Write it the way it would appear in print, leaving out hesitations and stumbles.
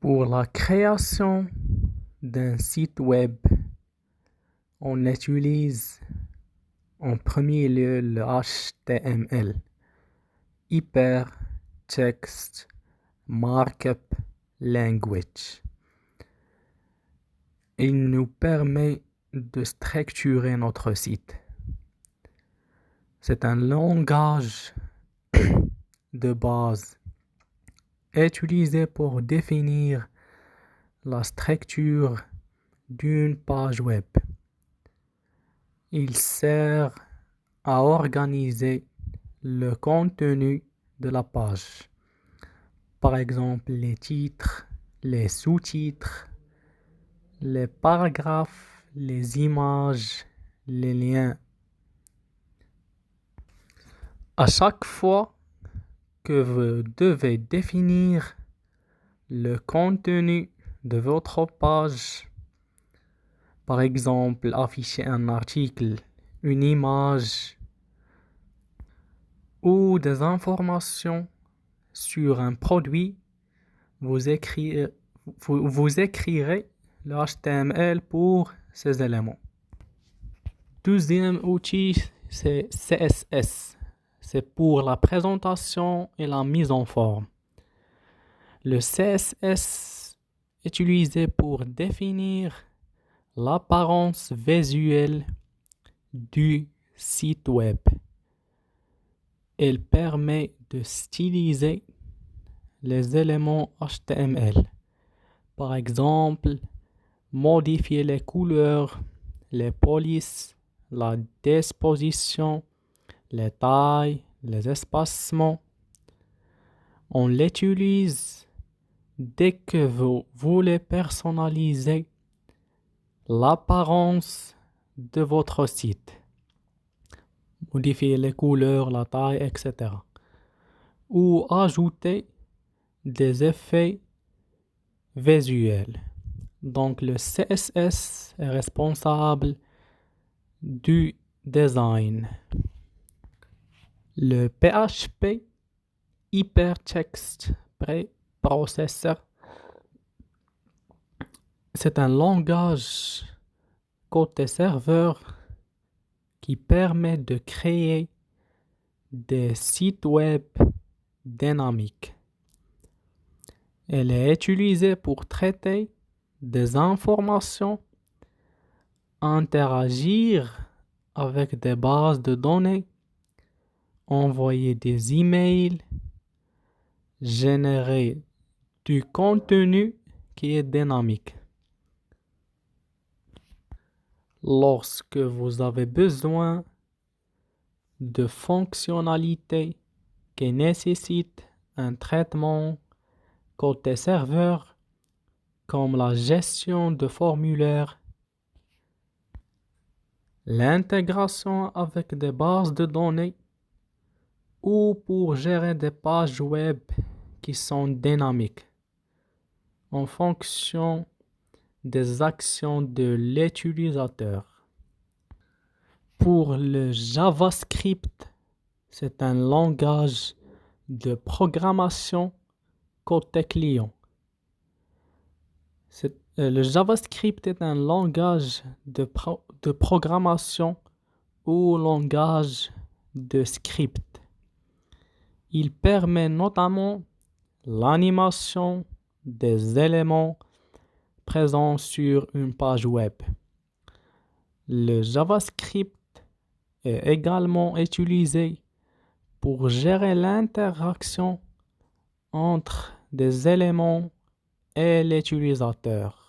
Pour la création d'un site web, on utilise en premier lieu le HTML, Hypertext Markup Language. Il nous permet de structurer notre site. C'est un langage de base utilisé pour définir la structure d'une page web. Il sert à organiser le contenu de la page. Par exemple, les titres, les sous-titres, les paragraphes, les images, les liens. À chaque fois que vous devez définir le contenu de votre page, par exemple afficher un article, une image ou des informations sur un produit, vous écrirez le HTML pour ces éléments. Deuxième outil, c'est CSS. C'est pour la présentation et la mise en forme. Le CSS est utilisé pour définir l'apparence visuelle du site web. Il permet de styliser les éléments HTML. Par exemple, modifier les couleurs, les polices, la disposition, les tailles, les espacements. On l'utilise dès que vous voulez personnaliser l'apparence de votre site. Modifier les couleurs, la taille, etc. Ou ajouter des effets visuels. Donc le CSS est responsable du design. Le PHP, Hypertext Preprocessor, c'est un langage côté serveur qui permet de créer des sites web dynamiques. Elle est utilisée pour traiter des informations, interagir avec des bases de données, envoyer des emails, générer du contenu qui est dynamique. Lorsque vous avez besoin de fonctionnalités qui nécessitent un traitement côté serveur, comme la gestion de formulaires, l'intégration avec des bases de données ou pour gérer des pages web qui sont dynamiques en fonction des actions de l'utilisateur. Pour le JavaScript, c'est un langage de programmation côté client. Le JavaScript est un langage de programmation ou langage de script. Il permet notamment l'animation des éléments présents sur une page web. Le JavaScript est également utilisé pour gérer l'interaction entre des éléments et l'utilisateur.